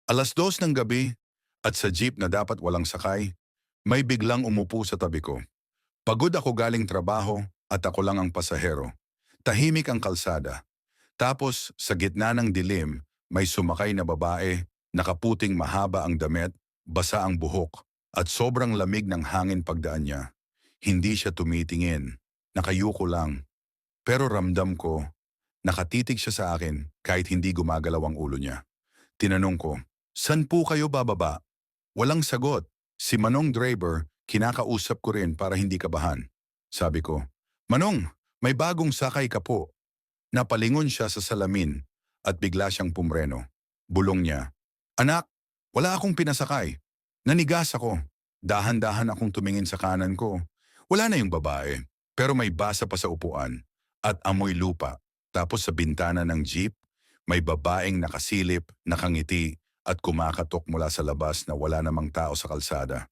2:00 ng gabi at sa jeep na dapat walang sakay, may biglang umupo sa tabi ko. Pagod ako galing trabaho at ako lang ang pasahero. Tahimik ang kalsada. Tapos sa gitna ng dilim, may sumakay na babae, nakaputing mahaba ang damit, basa ang buhok, at sobrang lamig ng hangin pagdaan niya. Hindi siya tumitingin, nakayuko lang. Pero ramdam ko, nakatitig siya sa akin kahit hindi gumagalaw ang ulo niya. Tinanong ko, "San po kayo bababa?" Walang sagot. Si Manong driver, kinakausap ko rin para hindi kabahan. Sabi ko, "Manong, may bagong sakay ka po." Napalingon siya sa salamin at bigla siyang pumreno. Bulong niya, "Anak, wala akong pinasakay." Nanigas ako. Dahan-dahan akong tumingin sa kanan ko. Wala na yung babae, pero may basa pa sa upuan at amoy lupa. Tapos sa bintana ng jeep, may babaeng nakasilip, nakangiti at kumakatok mula sa labas na wala namang tao sa kalsada.